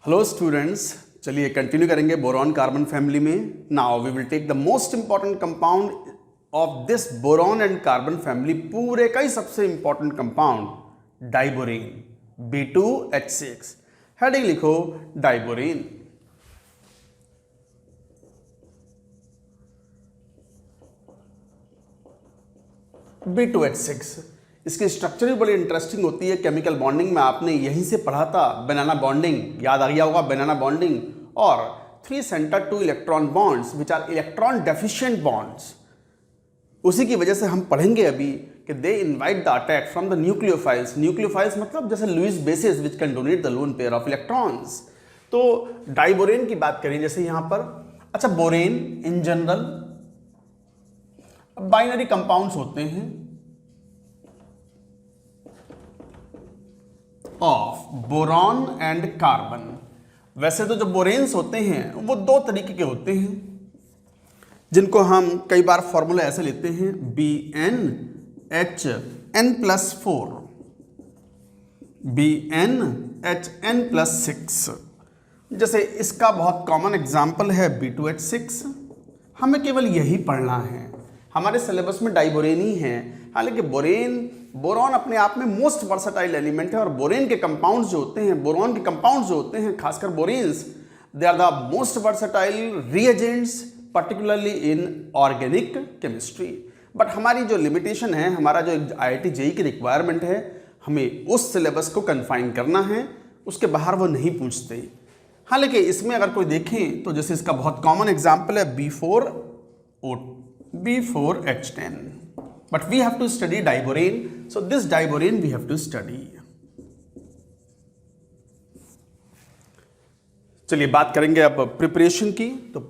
Hello students, चलिए continue करेंगे boron carbon family में। Now we will take the most important compound of this boron and carbon family, पूरे का ही सबसे important compound diborane B2H6। Heading लिखो diborane. B2H6 इसकी स्ट्रक्चर भी बड़ी इंटरेस्टिंग होती है। केमिकल बॉन्डिंग में आपने यहीं से पढ़ा था, बनाना बॉन्डिंग याद आ गया होगा, बनाना बॉन्डिंग और 3 centre 2 electron bonds which are electron deficient bonds. उसी की वजह से हम पढ़ेंगे अभी कि they invite the attack from the nucleophiles. Nucleophiles मतलब जैसे Lewis bases which can donate the lone pair of electrons. तो डाइबोरेन की बात करें जैसे यहां पर, अच्छा borane in general binary compounds होते हैं ऑफ बोरॉन एंड कार्बन। वैसे तो जो बोरेन्स होते हैं वो 2 तरीके के होते हैं, जिनको हम कई बार फॉर्मूला ऐसे लेते हैं BnHn+4 BnHn+6। जैसे इसका बहुत कॉमन एग्जाम्पल है B2H6। हमें केवल यही पढ़ना है, हमारे सिलेबस में डाइबोरेन ही है। हालांकि बोरॉन अपने आप में मोस्ट वर्सेटाइल एलिमेंट है और बोरेन के कंपाउंड्स जो होते हैं, बोरॉन के कंपाउंड्स जो होते हैं, खासकर boranes, they are the most versatile reagents particularly in organic chemistry. But हमारी जो लिमिटेशन है, हमारा जो IIT JEE की रिक्वायरमेंट है, हमें उस सिलेबस को कन्फाइन करना है, उसके बाहर वो नहीं पूछते। हालांकि इसमें अगर कोई देखें तो जैसे इसका बहुत कॉमन एग्जाम्पल है B4H10, but we have to study diborane, so this diborane we have to study. चलिए बात करेंगे अब प्रिपरेशन की। तो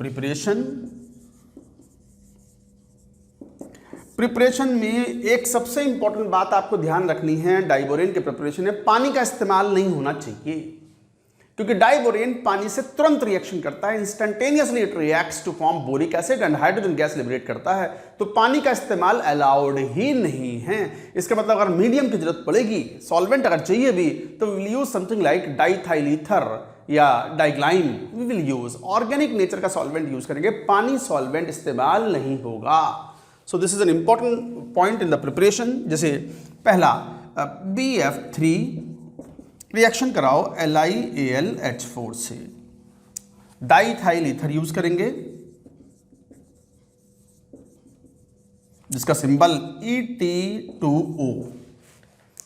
प्रिपरेशन में एक सबसे इंपॉर्टेंट बात आपको ध्यान रखनी है डाइबोरेन के प्रिपरेशन में, पानी का इस्तेमाल नहीं होना चाहिए, क्योंकि डाइबोरेन पानी से तुरंत रिएक्शन करता है। Instantaneously it reacts to form boric acid and hydrogen gas liberate करता है। तो पानी का इस्तेमाल अलाउड ही नहीं है। इसका मतलब अगर मीडियम की जरूरत पड़ेगी, सॉल्वेंट अगर चाहिए भी, तो we will use something like diethyl ether या diglyme. We will use organic nature का सॉल्वेंट यूज करेंगे, पानी सॉल्वेंट इस्तेमाल नहीं होगा। So this is an important point in the preparation. जैसे पहला BF3 रिएक्शन कराओ LiAlH4 से, डाइथाइल ईथर यूज करेंगे जिसका symbol Et2O,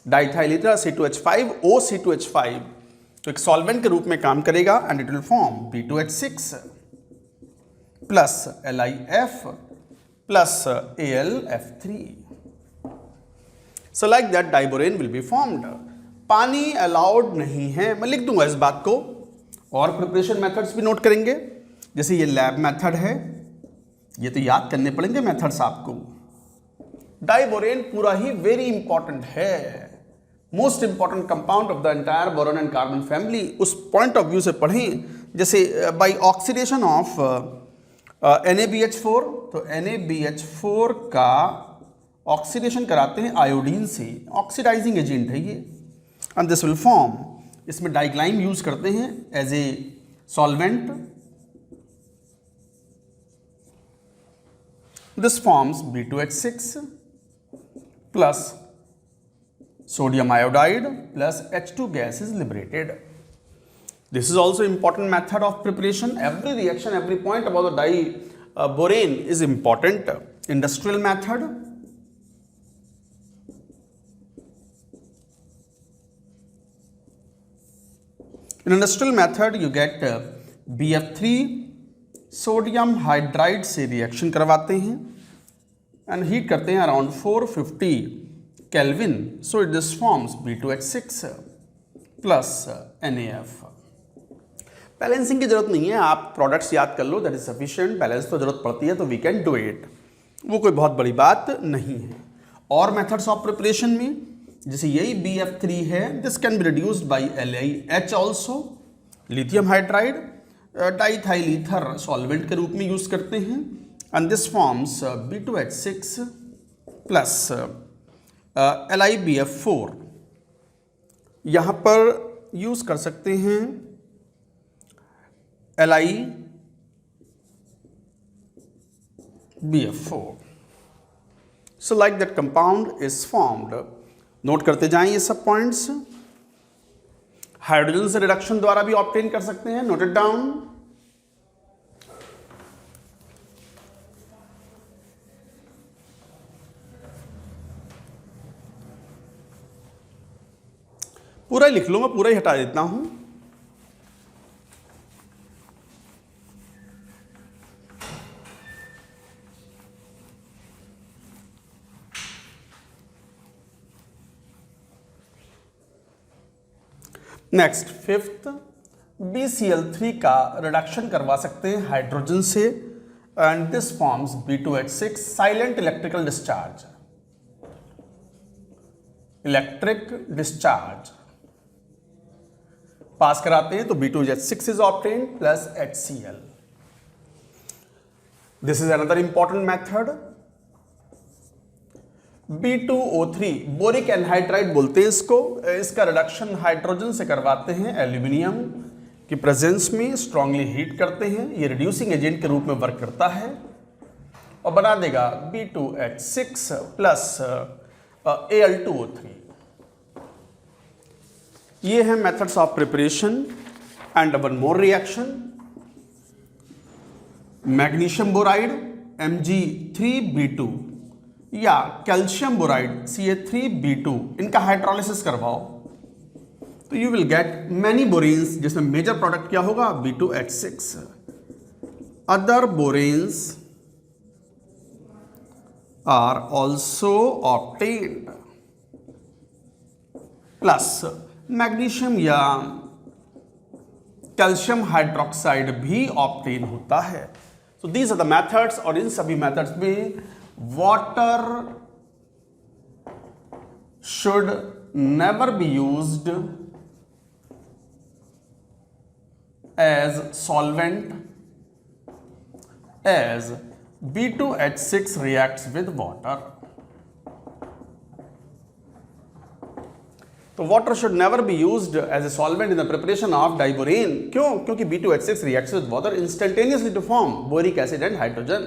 diethyl ether C2H5 OC2H5, तो एक सॉल्वेंट के रूप में काम करेगा and it will form B2H6 plus LiF plus AlF3। So like that diborane will be formed. पानी अलाउड नहीं है, मैं लिख दूंगा इस बात को। और प्रिपरेशन मेथड्स भी नोट करेंगे, जैसे ये लैब मेथड है, ये तो याद करने पड़ेंगे मेथड्स आपको। डाइबोरेन पूरा ही वेरी इंपॉर्टेंट है, most important compound of the entire boron and carbon family. उस पॉइंट ऑफ व्यू से पढ़ें, जैसे बाई ऑक्सीडेशन ऑफ NaBH4, तो NaBH4 का ऑक्सीडेशन कराते हैं आयोडीन से, ऑक्सीडाइजिंग एजेंट है ये, एंड दिस विल फॉर्म, इसमें डाइग्लाइम यूज करते हैं as a solvent. This forms B2H6 plus sodium iodide plus H2 gas is liberated. This is also important method of preparation. Every reaction, every point about the diborane is important. Industrial method. In industrial method, you get BF3 sodium hydride से reaction करवाते हैं and heat करते हैं around 450 kelvin. So this forms B2H6 plus NaF। Balancing की जरूरत नहीं है, आप प्रोडक्ट्स याद कर लो, दैट इज सफिशिएंट। बैलेंस तो जरूरत पड़ती है तो वी कैन डू इट, वो कोई बहुत बड़ी बात नहीं है। और मेथड्स ऑफ प्रिपरेशन में जैसे यही BF3 है, this can be reduced by LiH also, lithium hydride diethyl ether solvent के रूप में यूज करते हैं and this forms B2H6 plus LiBF4। यहाँ पर यूज कर सकते हैं LiBF4. So like that compound is formed. Note करते जाएं ये सब पॉइंट्स. हाइड्रोजन से रिडक्शन द्वारा भी ऑब्टेन कर सकते हैं. Note it down. पूरा ही लिख लो, मैं पूरा ही हटा देता हूं. नेक्स्ट फिफ्थ, BCl3 का रिडक्शन करवा सकते हैं हाइड्रोजन से and this forms B2H6 silent electrical discharge. Electric discharge pass कराते हैं तो B2H6 is obtained plus HCl. This is another important method. B2O3 boric anhydride बोलते हैं इसको. इसका रिडक्शन हाइड्रोजन से करवाते हैं एल्यूमिनियम की प्रेजेंस में, स्ट्रांगली हीट करते हैं. ये रिड्यूसिंग एजेंट के रूप में वर्क करता है और बना देगा B2H6 प्लस Al2O3. ये है methods of preparation. And one more reaction, magnesium boride Mg3B2 या कैल्शियम बोराइड Ca3B2, इनका हाइड्रोलिसिस करवाओ तो you will get many boranes, जिसमें मेजर प्रोडक्ट क्या होगा B2H6. Other boranes are also obtained plus magnesium या कैल्शियम हाइड्रोक्साइड भी obtain होता है. So these are the methods. और इन सभी मेथड्स में water should never be used as solvent as B2H6 reacts with water. तो water should never be used as a solvent in the preparation of diborane. क्यों? क्योंकि B2H6 reacts with water instantaneously to form boric acid and hydrogen.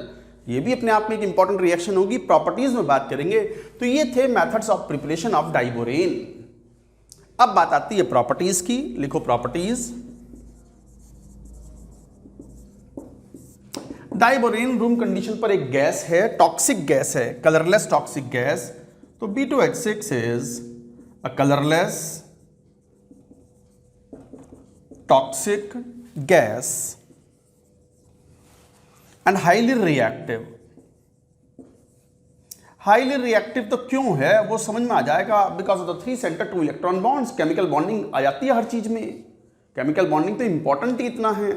ये भी अपने आप में एक important reaction होगी. प्रॉपर्टीज में बात करेंगे. तो ये थे methods of preparation of diborane. अब बात आती है प्रॉपर्टीज की. लिखो प्रॉपर्टीज. डाइबोरेन रूम कंडीशन पर एक गैस है, टॉक्सिक गैस है, कलरलेस टॉक्सिक गैस. तो B2H6 is a colourless toxic gas and highly reactive. Highly reactive तो क्यों है वो समझ में आ जाएगा. Because of the 3 centre 2 electron bonds. Chemical bonding आ जाती है हर चीज में. केमिकल बॉन्डिंग तो इंपॉर्टेंट ही इतना है.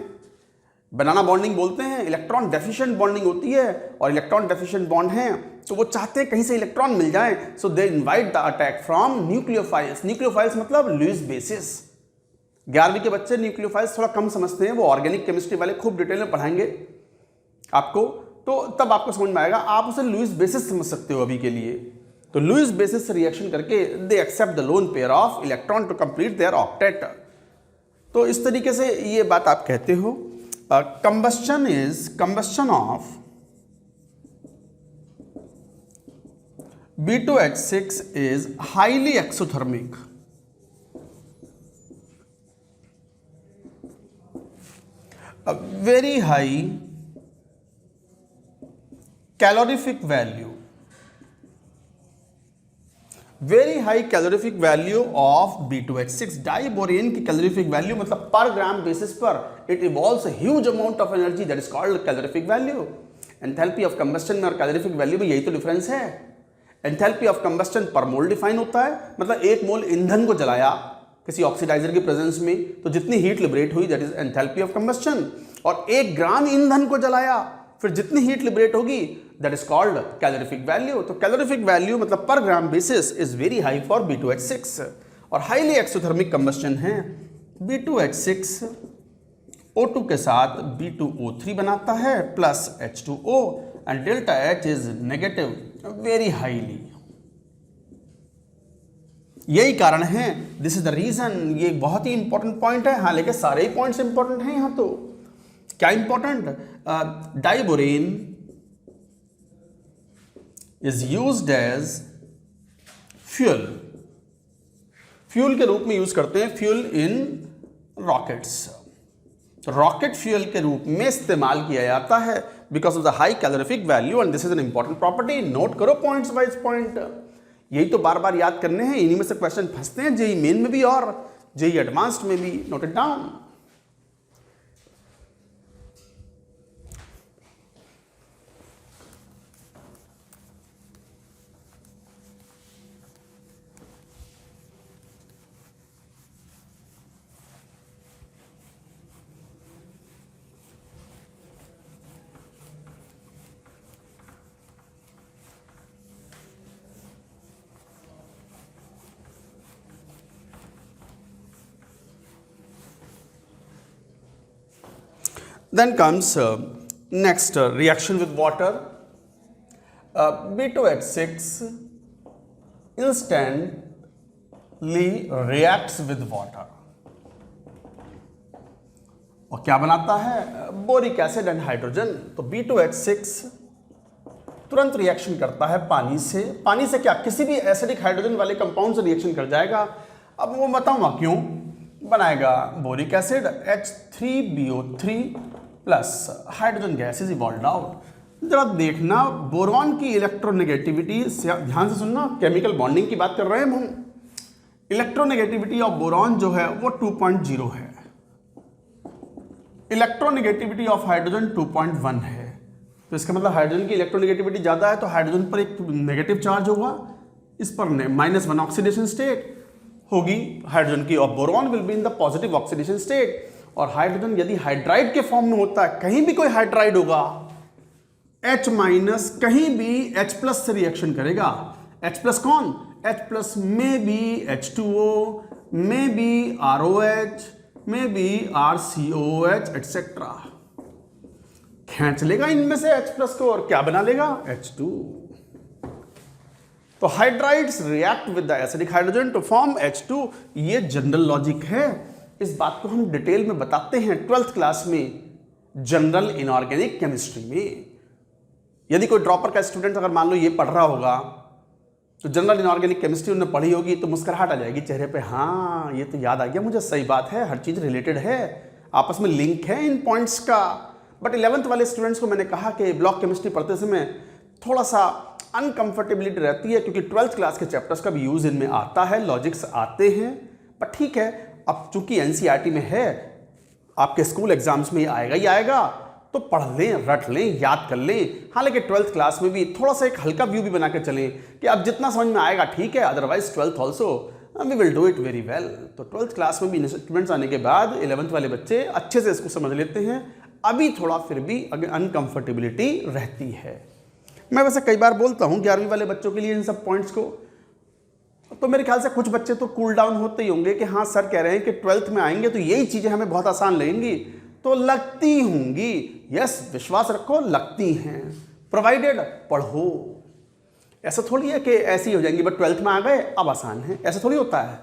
बनाना बॉन्डिंग बोलते हैं, इलेक्ट्रॉन डेफिशिएंट बॉन्डिंग होती है. और इलेक्ट्रॉन डेफिशिएंट बॉन्ड हैं तो वो चाहते हैं कहीं से इलेक्ट्रॉन मिल जाए. So they invite the attack from nucleophiles. Nucleophiles मतलब लुईस बेसिस. 11वीं के बच्चे न्यूक्लियोफाइल्स थोड़ा कम समझते हैं. वो ऑर्गेनिक केमिस्ट्री वाले खूब डिटेल में पढ़ाएंगे आपको. तो तब आपको समझ में आएगा. आप उसे लुईस बेसिस समझ सकते हो अभी के लिए. तो लुईस बेसिस से रिएक्शन करके they accept the lone pair of electron to complete their octet. तो इस तरीके से ये बात आप कहते हो. Combustion is combustion of B2H6 is highly exothermic. A very high calorific value. Very high calorific value of B2H6. Diborane की कैलोरीफिक वैल्यू मतलब पर ग्राम बेसिस पर it evolves a huge amount of energy that is called calorific value. Enthalpy of combustion में और calorific value में यही तो difference है. Enthalpy of combustion पर मोल डिफाइन होता है. मतलब एक मोल ईंधन को जलाया किसी ऑक्सीडाइजर की प्रेजेंस में तो जितनी हीट लिबरेट हुई that is enthalpy of combustion. और 1 ग्राम ईंधन को जलाया फिर जितनी हीट लिबरेट होगी that is called calorific value. तो कैलोरीफिक वैल्यू मतलब per gram basis is very high for B2H6. और हाईली एक्सोथर्मिक कंबस्टन है. B2H6 O2 के साथ B2O3 बनाता है plus H2O and delta H is negative very highly. यही कारण है. This is the reason. ये बहुत ही इंपॉर्टेंट पॉइंट है. हाँ लेकिन सारे ही पॉइंट्स इंपॉर्टेंट हैं यहाँ. तो क्या important, diborane is used as fuel, fuel के रूप में यूज करते हैं, fuel in rockets, rocket fuel के रूप में इस्तेमाल किया जाता है because of the high calorific value and this is an important property. Note करो पॉइंट्स वाइज पॉइंट, यही तो बार बार याद करने हैं, इन्हीं में से क्वेश्चन फंसते हैं जेई मेन में भी और जेई एडवांस्ड में भी। Note it down. Then comes next reaction with water. B2H6 instantly reacts with water. और क्या बनाता है, बोरिक एसिड एंड हाइड्रोजन। तो B2H6 तुरंत रिएक्शन करता है पानी से, पानी से क्या, किसी भी एसिडिक हाइड्रोजन वाले कंपाउंड से रिएक्शन कर जाएगा। अब वो बताऊंगा क्यों, बनाएगा boric acid H3BO3 plus hydrogen gas is evolved out. जरा देखना बोरॉन की इलेक्ट्रोनेगेटिविटी, ध्यान से सुनना, केमिकल बॉन्डिंग की बात कर रहे हैं हम। इलेक्ट्रोनेगेटिविटी ऑफ बोरॉन जो है वो 2.0 है, इलेक्ट्रोनेगेटिविटी ऑफ हाइड्रोजन 2.1 है। तो इसका मतलब हाइड्रोजन की इलेक्ट्रोनेगेटिविटी ज्यादा है तो हाइड्रोजन पर एक नेगेटिव चार्ज होगा, इस पर -1 ऑक्सीडेशन स्टेट होगी हाइड्रोजन की, और boron will be in the positive oxidation state. और हाइड्रोजन यदि हाइड्राइड के फॉर्म में होता है, कहीं भी कोई हाइड्राइड होगा, H- कहीं भी H+ से रिएक्शन करेगा। H+ कौन, H+ में भी H2O, में भी ROH, में भी RCOH एटसेट्रा, खींच लेगा इनमें से H+ को और क्या बना लेगा, H2। तो hydrides react with the acidic hydrogen to form H2। ये जनरल लॉजिक है, इस बात को हम डिटेल में बताते हैं 12th क्लास में जनरल इनऑर्गेनिक केमिस्ट्री में। यदि कोई ड्रॉपर का स्टूडेंट अगर मान लो ये पढ़ रहा होगा तो जनरल इनऑर्गेनिक केमिस्ट्री उन्हें पढ़ी होगी तो मुस्कुराहट आ जाएगी चेहरे पे, हाँ ये तो याद आ गया मुझे, सही बात है, हर चीज़ रिलेटेड है, आपस में लिंक है इन पॉइंट्स का। बट 11th वाले स्टूडेंट्स को मैंने कहा कि ब्लॉक केमिस्ट्री पढ़ते समय थोड़ा सा अनकंफर्टेबिलिटी रहती है क्योंकि 12th क्लास के चैप्टर्स का भी यूज इनमें आता है, लॉजिक्स आते हैं। बट ठीक है, अब चूंकि एनसीईआरटी में है, आपके स्कूल एग्जाम्स में ये आएगा ही आएगा, तो पढ़ लें, रट लें, याद कर लें। हाँ, लेकिन 12th क्लास में भी थोड़ा सा एक हल्का व्यू भी बना के चलें कि अब जितना समझ में आएगा ठीक है, otherwise 12th also we will do it very well. तो 12th क्लास में भी इंस्ट्रूमेंट्स आने के बाद 11th वाले बच्चे अच्छे से इसको समझ लेते हैं, अभी थोड़ा फिर भी अनकंफर्टेबिलिटी रहती है। मैं वैसे कई बार बोलता हूँ 11वीं वाले बच्चों के लिए इन सब पॉइंट्स को, तो मेरे ख्याल से कुछ बच्चे तो कूल डाउन होते ही होंगे कि हाँ सर कह रहे हैं कि 12th में आएंगे तो यही चीज़ें हमें बहुत आसान लगेंगी, तो लगती होंगी। यस, विश्वास रखो, लगती हैं, प्रोवाइडेड पढ़ो। ऐसा थोड़ी है कि ऐसी हो जाएंगी बट 12th में आ गए अब आसान है, ऐसा थोड़ी होता है,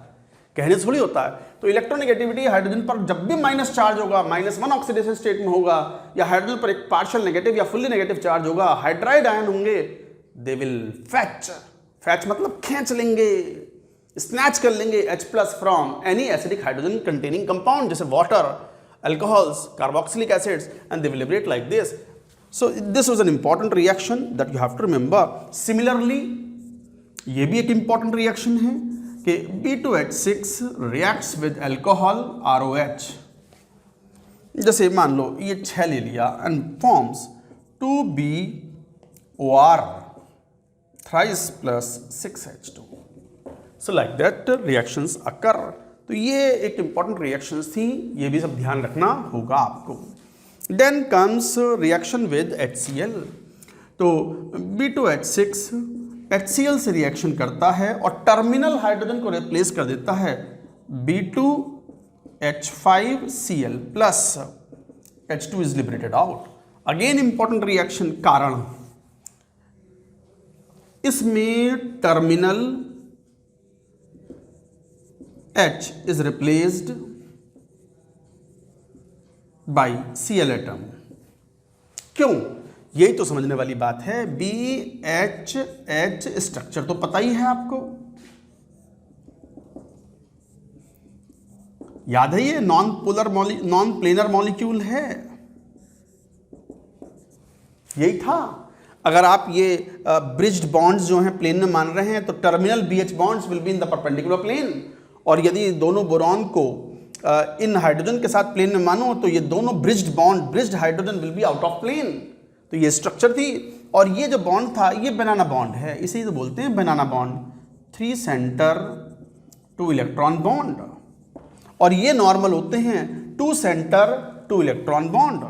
कहने से थोड़ी होता है। तो इलेक्ट्रोनेगेटिविटी हाइड्रोजन पर जब भी माइनस चार्ज होगा, -1 ऑक्सीडेशन स्टेट में होगा, या हाइड्रोजन पर एक पार्शियल नेगेटिव या फुल्ली नेगेटिव चार्ज होगा, हाइड्राइड आयन होंगे, दे विल फैच मतलब खींच लेंगे, स्नैच कर लेंगे H+ from any acidic hydrogen containing compound, जैसे water, alcohols, carboxylic acids, and they will liberate like this. So this was an important reaction that you have to remember. Similarly, ये भी एक important reaction है कि B2H6 reacts with alcohol ROH। जैसे मान लो ये 6 ले लिया and forms 2BOR thrice plus 6H2। So like that reactions occur। तो ये एक important reactions थी, ये भी सब ध्यान रखना होगा आपको। Then comes reaction with HCl। तो B2H6 HCl से रिएक्शन करता है और टर्मिनल हाइड्रोजन को रिप्लेस कर देता है B2H5Cl plus H2 is liberated out. Again important reaction, कारण इसमें terminal H is replaced by Cl atom. क्यों? यही तो समझने वाली बात है। BHH स्ट्रक्चर तो पता ही है आपको, याद है, ये नॉन प्लेनर मॉलिक्यूल है, यही था। अगर आप ये ब्रिज्ड बॉन्ड्स जो हैं प्लेन में मान रहे हैं तो terminal BH bonds will be in the perpendicular plane, और यदि दोनों बोरॉन को इन हाइड्रोजन के साथ प्लेन में मानो तो ये दोनों bridged hydrogen will be out of plane. तो ये स्ट्रक्चर थी, और ये जो बॉन्ड था ये बनाना बॉन्ड है, इसे तो बोलते हैं बनाना बॉन्ड, 3 सेंटर 2 इलेक्ट्रॉन बॉन्ड, और ये नॉर्मल होते हैं 2 centre 2 electron bond,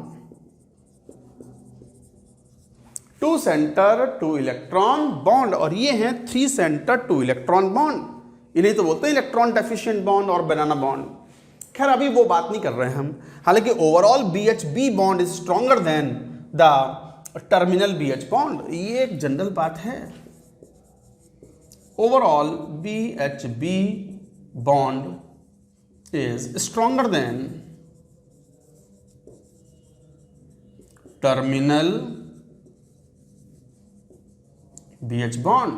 2 centre 2 electron bond, और ये हैं 3 सेंटर 2 इलेक्ट्रॉन बॉन्ड। इन्हें तो बोलते हैं इलेक्ट्रॉन डेफिशिएंट बॉन्ड और बनाना बॉन्ड। खैर अभी वो बात नहीं कर रहे हैं हम। हालांकि overall BHB bond is stronger than the terminal BH bond, ये एक जनरल बात है। Overall BHB bond is stronger than terminal BH bond.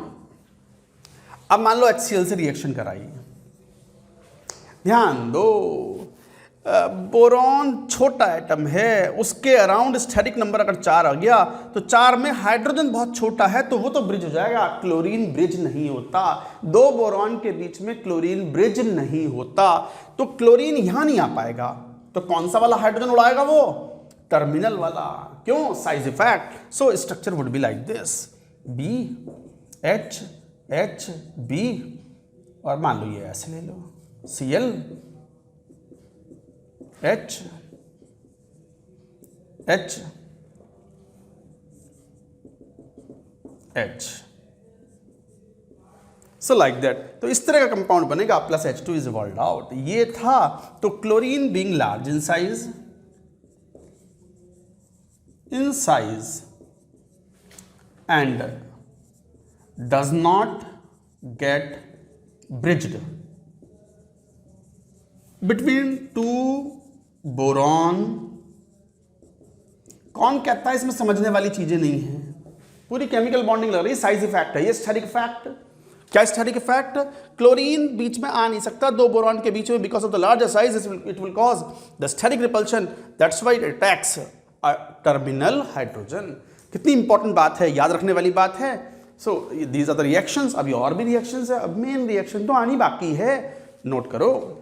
अब मान लो HCl से रिएक्शन कराइए, ध्यान दो, बोरॉन छोटा एटम है, उसके अराउंड स्टेरिक नंबर अगर 4 आ गया तो 4 में हाइड्रोजन बहुत छोटा है तो वो तो ब्रिज हो जाएगा। क्लोरीन ब्रिज नहीं होता, 2 बोरॉन के बीच में क्लोरीन ब्रिज नहीं होता, तो क्लोरीन यहां नहीं आ पाएगा। तो कौन सा वाला हाइड्रोजन उड़ाएगा? वो टर्मिनल वाला। क्यों? Size effect. So structure would be like this, BHHB, और मान लो ये ऐसे ले लो, Cl H H H, so like that. तो इस तरह का कंपाउंड बनेगा, plus H2 is evolved out. ये था। तो chlorine being large in size and does not gate bridged between 2 boron. कौन कहता है इसमें समझने वाली चीजें नहीं है, पूरी केमिकल बॉन्डिंग लग रही है, साइज इफेक्ट है ये, स्टेरिक इफेक्ट। क्या स्टेरिक इफेक्ट? क्लोरीन बीच में आ नहीं सकता 2 बोरॉन के बीच में, because of the larger size it will cause the steric repulsion, that's why it attacks terminal hydrogen. कितनी इंपॉर्टेंट बात है, याद रखने वाली बात है। So these are the reactions. अभी और भी रिएक्शंस है, अब मेन रिएक्शन तो आनी बाकी है, नोट करो।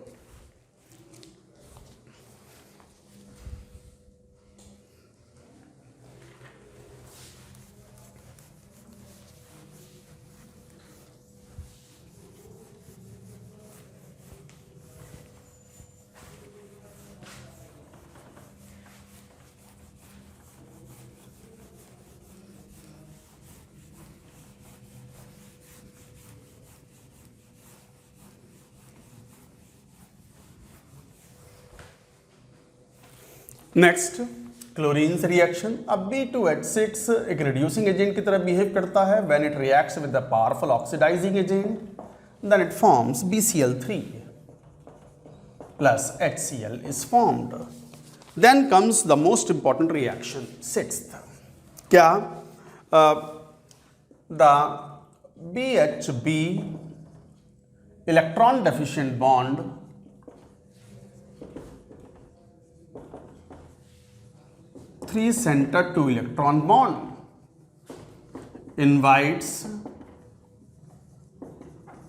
नेक्स्ट, क्लोरीन से रिएक्शन। अब B2H6 एक रिड्यूसिंग एजेंट की तरह बिहेव करता है। When it reacts with the powerful oxidising agent then it forms BCl3 plus HCl is formed. Then comes the most important reaction, 6th। क्या? The BHB electron deficient bond three center 2 electron bond invites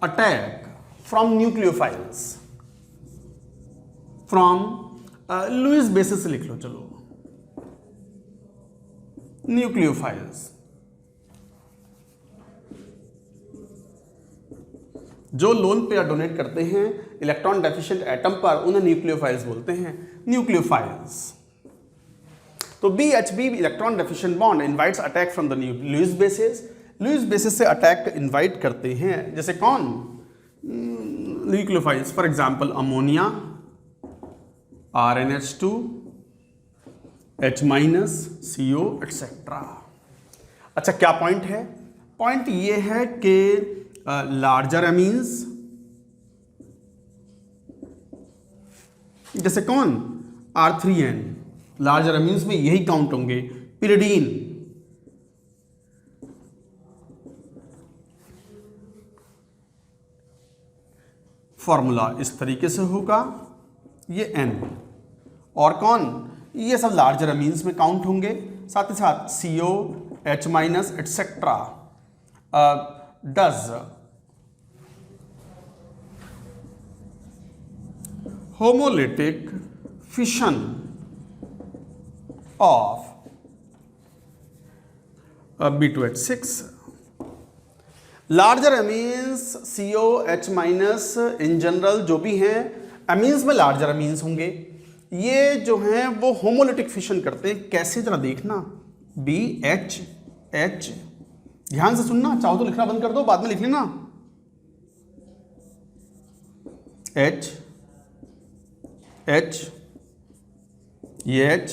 attack from nucleophiles, from Lewis bases से लिख लो, चलो, nucleophiles. जो loan पे या donate करते हैं electron deficient atom पर, उन्हें न्यूक्लियोफाइल्स बोलते हैं, न्यूक्लियोफाइल्स। तो BHB electron deficient bond invites attack from the Lewis bases. Lewis bases से अटैक इनवाइट करते हैं, जैसे कौन? Nucleophiles, for example ammonia, RnH2, H-, CO, etcetera. अच्छा, क्या पॉइंट है? पॉइंट ये है कि लार्जर एमीन्स, जैसे कौन? R3N, लार्जर अमीन्स में यही काउंट होंगे। पिरिडीन, फॉर्मूला इस तरीके से होगा, ये N और कौन, ये सब लार्जर अमीन्स में काउंट होंगे। साथ ही साथ CO, H minus etcetera does homolytic fission of B2H6। Larger amines CO, H minus in general जो भी हैं अमीन्स में लार्जर अमीन्स होंगे, ये जो हैं वो होमोलिटिक फिशन करते हैं। कैसे जरा देखना, BHH, ध्यान से सुनना, चाहो तो लिखना बंद कर दो, बाद में लिख लेना। H, H, ये H,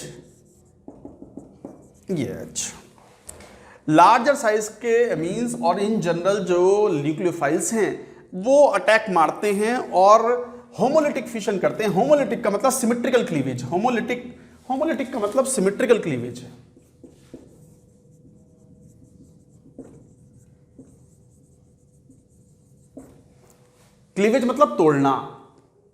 ये H। लार्जर साइज के अमीन्स और इन जनरल जो न्यूक्लियोफाइल्स हैं वो अटैक मारते हैं और होमोलिटिक फिशन करते हैं। होमोलिटिक का मतलब सिमेट्रिकल क्लीवेज, होमोलिटिक का मतलब सिमेट्रिकल क्लीवेज है। क्लीवेज मतलब तोड़ना,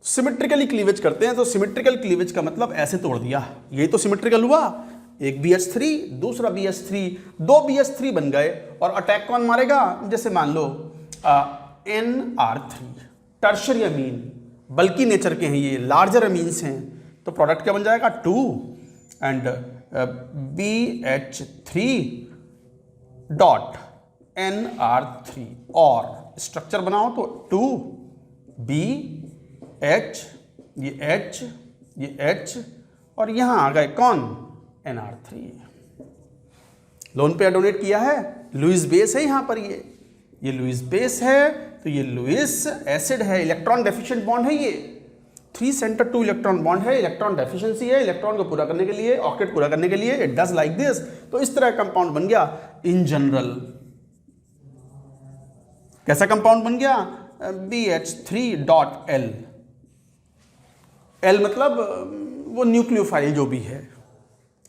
सिमेट्रिकली क्लीवेज करते हैं। तो सिमेट्रिकल क्लीवेज का मतलब ऐसे तोड़ दिया, यही तो सिमेट्रिकल हुआ। एक BH3 दूसरा BH3, दो BH3 बन गए और अटैक कौन मारेगा, जैसे मान लो NR3, टर्शियरी अमीन, बल्कि नेचर के हैं ये, लार्जर अमीन्स हैं, तो प्रोडक्ट क्या बन जाएगा 2 एंड BH3 डॉट NR3 और स्ट्रक्चर बनाओ तो 2BH, ये H, ये H और यहां आ गए कौन, NR3। लोन पे डोनेट किया है, लुईस बेस है यहां पर, ये लुईस बेस है, तो ये लुईस एसिड है, इलेक्ट्रॉन डेफिशिएंट बॉन्ड है, ये 3 सेंटर 2 इलेक्ट्रॉन बॉन्ड है, इलेक्ट्रॉन डेफिशिएंसी है, इलेक्ट्रॉन को पूरा करने के लिए, ऑक्टेट पूरा करने के लिए इट डज लाइक दिस। तो इस तरह कंपाउंड बन गया इन जनरल। कैसा कंपाउंड बन गया, BH3.L, L मतलब वो न्यूक्लियोफाइल जो भी है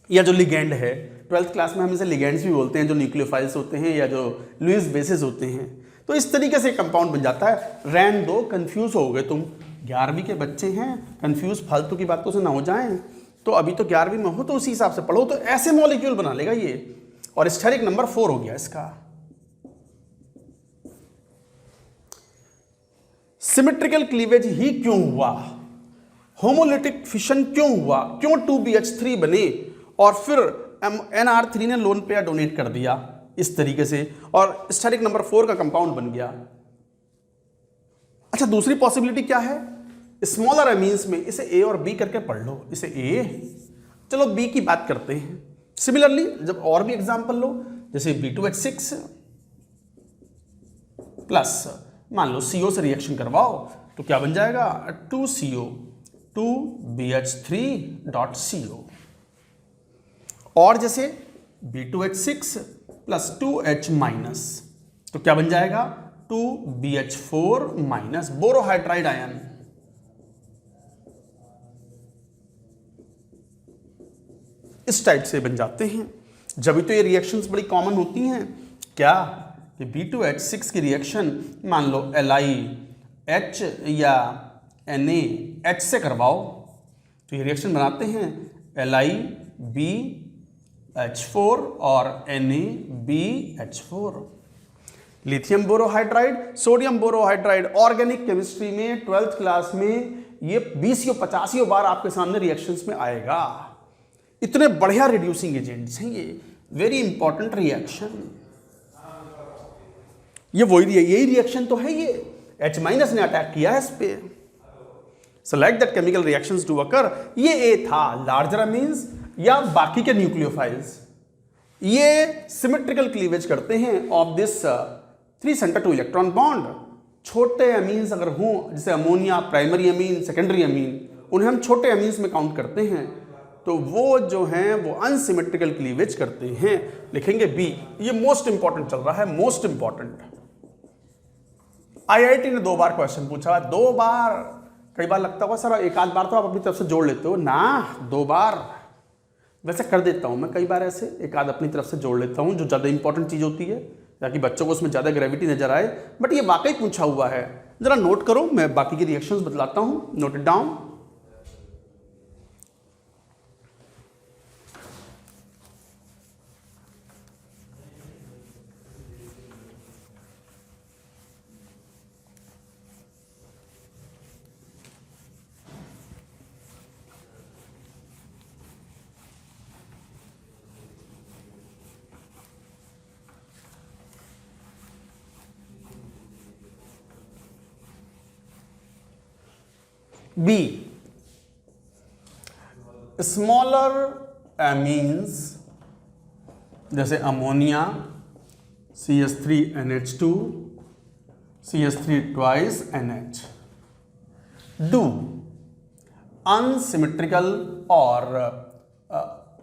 या जो लिगेंड है। 12th क्लास में हम इसे लिगेंड्स भी बोलते हैं, जो न्यूक्लियोफाइल्स होते हैं या जो लुईस बेसिस होते हैं। तो इस तरीके से कंपाउंड बन जाता है। रैंड दो, कंफ्यूज हो गए तुम, 11वीं के बच्चे हैं, कंफ्यूज फालतू की बातों से ना हो जाएं। तो अभी तो 11वीं में हो तो उसी हिसाब से पढ़ो, तो ऐसे मॉलिक्यूल बना लेगा ये। और स्टेरिक नंबर 4 हो गया इसका। सिमेट्रिकल क्लीवेज ही क्यों हुआ, होमोलिटिक फिशन क्यों हुआ, क्यों 2BH3 बने और फिर NR3 ने लोन पेयर डोनेट कर दिया इस तरीके से और स्टेरिक नंबर 4 का कंपाउंड बन गया। अच्छा, दूसरी पॉसिबिलिटी क्या है, स्मॉलर अमीन्स में इसे A और B करके पढ़ लो, इसे A, चलो B की बात करते हैं। सिमिलरली जब और भी एग्जांपल लो, जैसे B2H6 प्लस मान लो CO से रिएक्शन करवाओ तो क्या बन जाएगा 2CO 2BH3.CO। और जैसे B2H6 प्लस 2H माइनस तो क्या बन जाएगा 2BH4 माइनस, बोरोहाइड्राइड आयन। इस टाइप से बन जाते हैं। जब तो ये रिएक्शंस बड़ी कॉमन होती हैं क्या कि B2H6 की रिएक्शन मान लो LiH या NaH से करवाओ तो ये रिएक्शन बनाते हैं LiBH4 और NaBH4। Lithium borohydride, sodium borohydride, organic chemistry में 12th क्लास में ये 20-50 बार आपके सामने रिएक्शंस में आएगा। इतने बढ़िया रिड्यूसिंग एजेंट्स हैं ये, वेरी इंपॉर्टेंट रिएक्शन। ये वही यही रिएक्शन तो है, ये H माइनस ने अटैक किया है इस पे। So like that chemical reactions do occur. ये A था, लार्जर अमीन्स या बाकी के न्यूक्लियोफाइल्स ये सिमेट्रिकल क्लीवेज करते हैं of this 3 centre 2 electron bond. छोटे अमीन्स अगर हों जैसे ammonia, primary amine, secondary amine, उन्हें हम छोटे अमीन्स में काउंट करते हैं, तो वो जो हैं वो अनसिमेट्रिकल क्लीवेज करते हैं। लिखेंगे B। ये मोस्ट इंपॉर्टेंट चल रहा है, मोस्ट इंपॉर्टेंट। IIT ने 2 बार क्वेश्चन पूछा, 2 बार। कई बार लगता होगा सर एक आध बार तो आप अपनी तरफ से जोड़ लेते हो ना, 2 बार। वैसे कर देता हूँ मैं कई बार, ऐसे एक आध अपनी तरफ से जोड़ लेता हूँ जो ज़्यादा इंपॉर्टेंट चीज़ होती है ताकि बच्चों को उसमें ज़्यादा ग्रेविटी नजर आए, बट ये वाकई पूछा हुआ है। ज़रा नोट करो, मैं बाकी के रिएक्शंस बतलाता हूँ, note it down. B, smaller amines जैसे ammonia, CH3NH2, CH3 twice NH do unsymmetrical और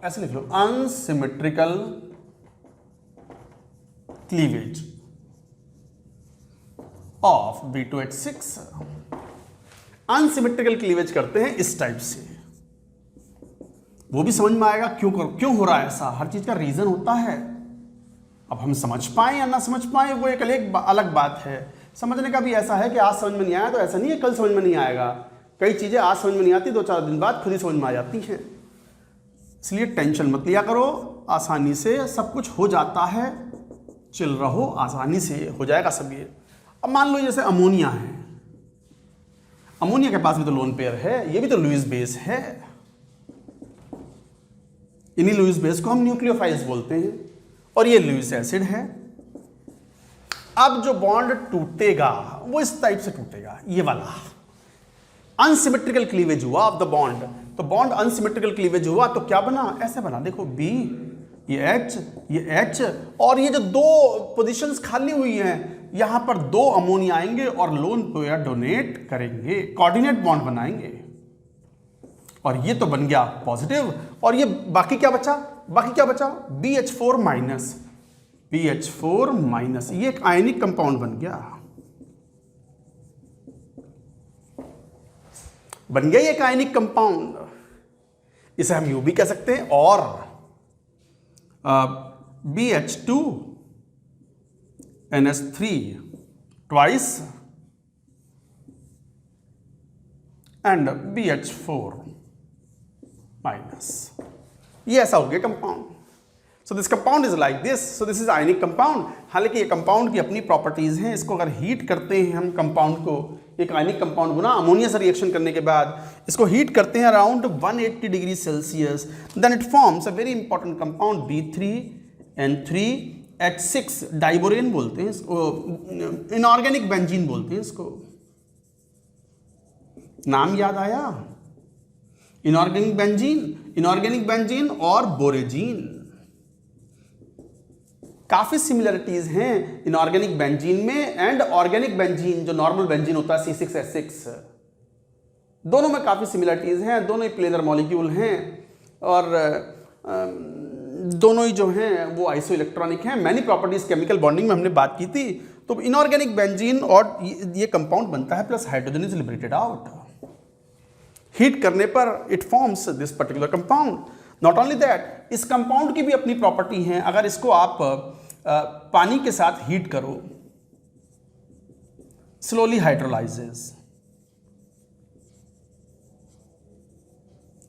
ऐसे लिख लो, unsymmetrical cleavage of B2H6। Unsymmetrical cleavage करते हैं इस टाइप से, वो भी समझ में आएगा क्यों हो रहा है ऐसा, हर चीज का रीजन होता है। अब हम समझ पाए या ना समझ पाए वो एक अलग बात है। समझने का भी ऐसा है कि आज समझ में नहीं आया तो ऐसा नहीं है कल समझ में नहीं आएगा। कई चीजें आज समझ में नहीं आती, 2-4 दिन बाद खुद ही समझ में आ जाती हैं। इसलिए टेंशन मत लिया करो, आसानी से सब कुछ हो जाता है, चिल रहो, आसानी से हो जाएगा सब ये। अब मान लो जैसे अमोनिया है, अमोनिया के पास भी तो लोन पेयर है, ये भी तो लुईस बेस है। इन्हीं लुईस बेस को हम न्यूक्लियोफाइल्स बोलते हैं और ये लुईस एसिड है। अब जो बॉन्ड टूटेगा वो इस टाइप से टूटेगा, ये वाला अनसिमेट्रिकल क्लीवेज हुआ ऑफ द बॉन्ड। तो बॉन्ड अनसिमेट्रिकल क्लीवेज हुआ तो क्या बना, ऐसे बना, देखो बी, ये H और ये जो 2 पोजीशंस खाली हुई हैं यहां पर 2 अमोनिया आएंगे और लोन पेयर डोनेट करेंगे, कोऑर्डिनेट बॉन्ड बनाएंगे और ये तो बन गया पॉजिटिव। और ये बाकी क्या बचा, BH4 माइनस, ये एक आयनिक कंपाउंड बन गया, ये एक आयनिक कंपाउंड। इसे हम यू भी कह सकते हैं, और BH2NH3 twice and BH4 minus, ये ऐसा हो गया compound. So this compound is like this, so this is ionic compound. हालांकि ये कंपाउंड की अपनी प्रॉपर्टीज हैं, इसको अगर हीट करते हैं हम कंपाउंड को, एक आयनिक कंपाउंड बना अमोनिया से रिएक्शन करने के बाद, इसको हीट करते हैं around 180 degree celsius, then it forms a very important compound B3N3H6 diborane बोलते हैं इसको, इनऑर्गेनिक बेंजीन बोलते हैं इसको। नाम याद आया, इनऑर्गेनिक बेंजीन और बोरेजीन। काफी सिमिलरिटीज हैं इनऑर्गेनिक बेंजीन में एंड ऑर्गेनिक बेंजीन, जो नॉर्मल बेंजीन होता है C6H6, दोनों में काफी सिमिलरिटीज हैं। दोनों ही प्लेनर मॉलिक्यूल हैं और दोनों ही जो हैं वो आइसो इलेक्ट्रॉनिक हैं। मैनी प्रॉपर्टीज केमिकल बॉन्डिंग में हमने बात की थी। तो इनऑर्गेनिक बेंजीन और ये कंपाउंड बनता है plus hydrogen is liberated out. Heat करने पर it forms this particular compound. Not only that, इस कंपाउंड की भी अपनी प्रॉपर्टी है। अगर इसको आप पानी के साथ हीट करो, स्लोली हाइड्रोलाइजेस।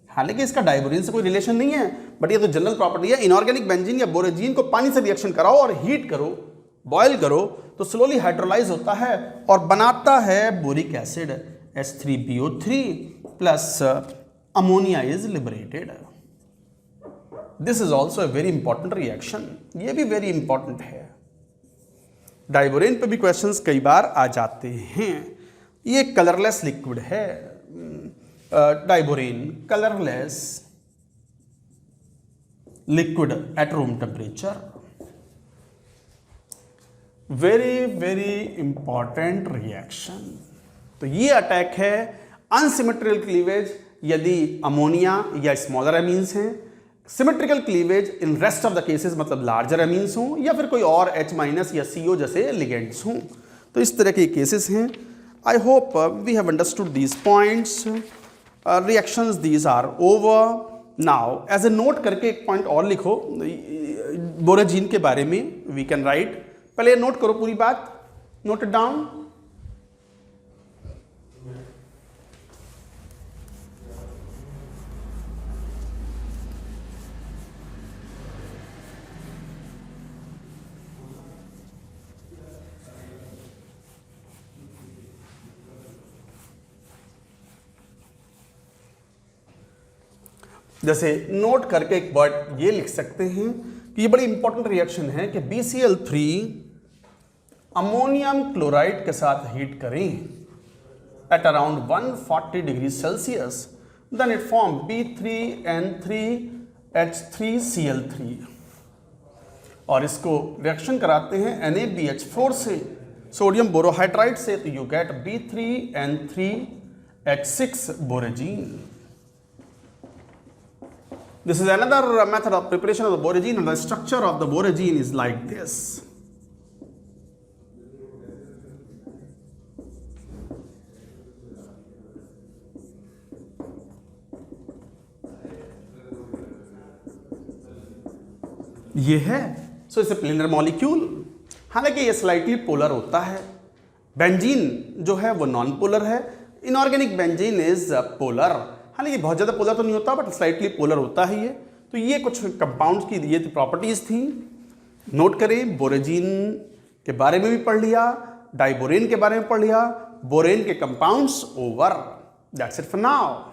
हालांकि इसका डाइबोरिन से कोई रिलेशन नहीं है, बट ये तो जनरल प्रॉपर्टी है। इनऑर्गेनिक बेंजीन या बोरेजीन को पानी से रिएक्शन कराओ और हीट करो, बॉयल करो, तो स्लोली हाइड्रोलाइज होता है और बनाता है boric acid H3BO3 plus ammonia is liberated. This is also a very important reaction, ये भी वेरी इंपॉर्टेंट है। डाइबोरेन पे भी क्वेश्चंस कई बार आ जाते हैं। ये कलरलेस लिक्विड है, diborane colourless liquid at room temperature. Very very important reaction. तो ये अटैक है अनसिमेट्रिकल क्लीवेज यदि अमोनिया या स्मॉलर एमीन्स हैं, symmetrical cleavage in rest of the cases मतलब लार्जर एमीन्स हों या फिर कोई और H- या CO जैसे लिगेंड्स हों। तो इस तरह के केसेस हैं। I hope we have understood these points. Reactions these are over. Now as a note करके एक पॉइंट और लिखो बोरोजीन के बारे में, वी कैन राइट। पहले नोट करो पूरी बात, नोट इट डाउन। जैसे नोट करके एक वर्ड ये लिख सकते हैं कि ये बड़ी इंपॉर्टेंट रिएक्शन है कि BCl3 अमोनियम क्लोराइड के साथ हीट करें at around 140 degree celsius, then it form B3N3H3Cl3 और इसको रिएक्शन कराते हैं NaBH4 से, सोडियम बोरोहाइड्राइड से, तो you get B3N3H6 बोरोजीन। This is another method of preparation of the boragine, and the structure of the boragine is like this. ये है, so it's a planar molecule. हालांकि ये स्लाइटली पोलर होता है। Benzene जो है वो नॉन पोलर है, इनऑर्गेनिक बेंजीन इज पोलर। हालांकि बहुत ज़्यादा पोलर तो नहीं होता, बट स्लाइटली पोलर होता है ये। तो ये कुछ कंपाउंड्स की ये प्रॉपर्टीज़ थी। नोट करें, बोरोजीन के बारे में भी पढ़ लिया, डाइबोरेन के बारे में पढ़ लिया, बोरेन के compounds over. That's it for now.